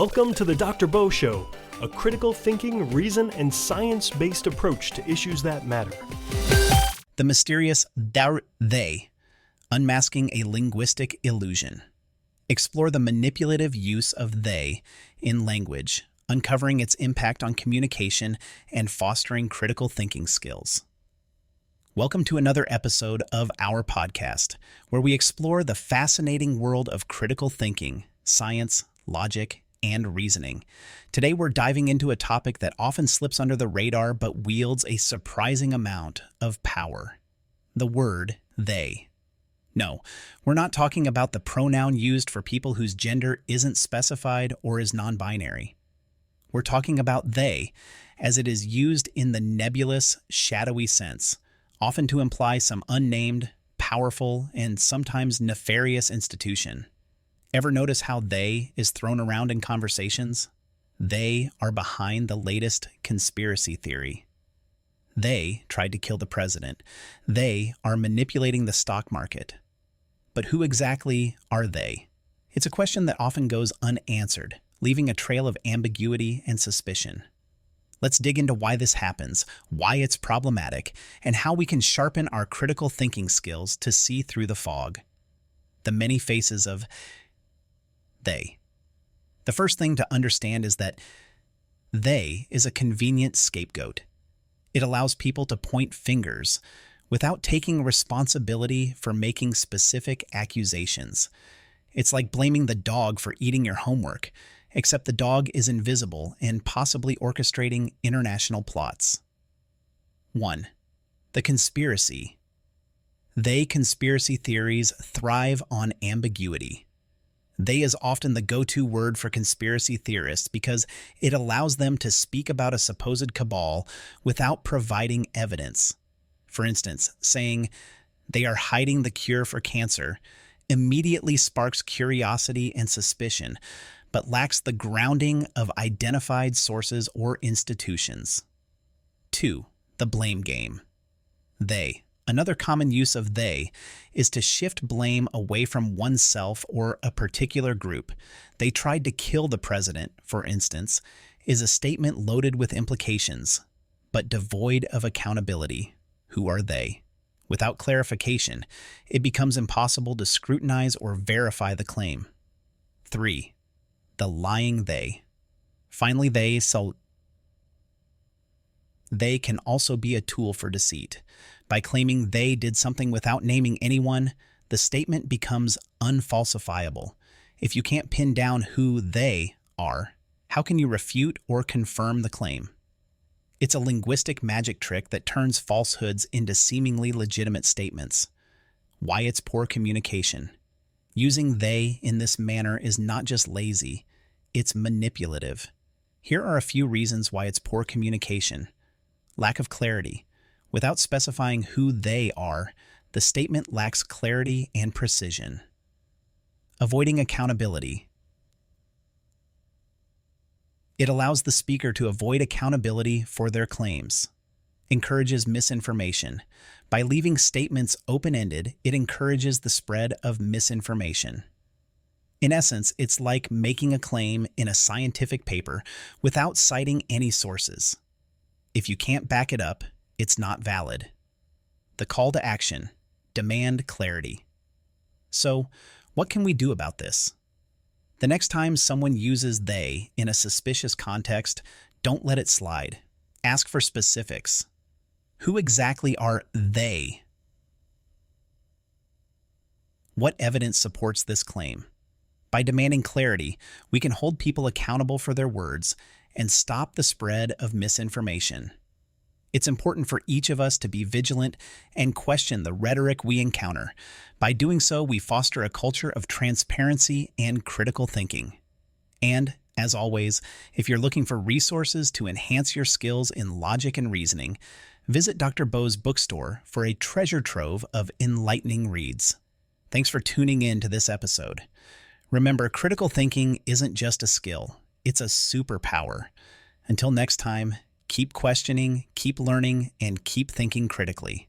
Welcome to the Dr. Bo Show, a critical thinking, reason, and science-based approach to issues that matter. The mysterious they, unmasking a linguistic illusion. Explore the manipulative use of they in language, uncovering its impact on communication and fostering critical thinking skills. Welcome to another episode of our podcast, where we explore the fascinating world of critical thinking, science, logic, and reasoning. Today we're diving into a topic that often slips under the radar but wields a surprising amount of power. The word they. No, we're not talking about the pronoun used for people whose gender isn't specified or is non-binary. We're talking about they, as it is used in the nebulous, shadowy sense, often to imply some unnamed, powerful, and sometimes nefarious institution. Ever notice how they is thrown around in conversations? They are behind the latest conspiracy theory. They tried to kill the president. They are manipulating the stock market. But who exactly are they? It's a question that often goes unanswered, leaving a trail of ambiguity and suspicion. Let's dig into why this happens, why it's problematic, and how we can sharpen our critical thinking skills to see through the fog. The many faces of they. The first thing to understand is that they is a convenient scapegoat. It allows people to point fingers without taking responsibility for making specific accusations. It's like blaming the dog for eating your homework, except the dog is invisible and possibly orchestrating international plots. 1. The conspiracy. Conspiracy theories thrive on ambiguity. They is often the go-to word for conspiracy theorists because it allows them to speak about a supposed cabal without providing evidence. For instance, saying they are hiding the cure for cancer immediately sparks curiosity and suspicion, but lacks the grounding of identified sources or institutions. 2. The blame game. Another common use of they is to shift blame away from oneself or a particular group. They tried to kill the president, for instance, is a statement loaded with implications, but devoid of accountability. Who are they? Without clarification, it becomes impossible to scrutinize or verify the claim. 3. The lying they. Finally, they can also be a tool for deceit. By claiming they did something without naming anyone, the statement becomes unfalsifiable. If you can't pin down who they are, how can you refute or confirm the claim? It's a linguistic magic trick that turns falsehoods into seemingly legitimate statements. Why it's poor communication. Using they in this manner is not just lazy, it's manipulative. Here are a few reasons why it's poor communication. Lack of clarity. Without specifying who they are, the statement lacks clarity and precision. Avoiding accountability. It allows the speaker to avoid accountability for their claims. Encourages misinformation. By leaving statements open-ended, it encourages the spread of misinformation. In essence, it's like making a claim in a scientific paper without citing any sources. If you can't back it up, it's not valid. The call to action: demand clarity. So, what can we do about this? The next time someone uses they in a suspicious context, don't let it slide. Ask for specifics. Who exactly are they? What evidence supports this claim? By demanding clarity, we can hold people accountable for their words and stop the spread of misinformation. It's important for each of us to be vigilant and question the rhetoric we encounter. By doing so, we foster a culture of transparency and critical thinking. And, as always, if you're looking for resources to enhance your skills in logic and reasoning, visit Dr. Bo's bookstore for a treasure trove of enlightening reads. Thanks for tuning in to this episode. Remember, critical thinking isn't just a skill, it's a superpower. Until next time, keep questioning, keep learning, and keep thinking critically.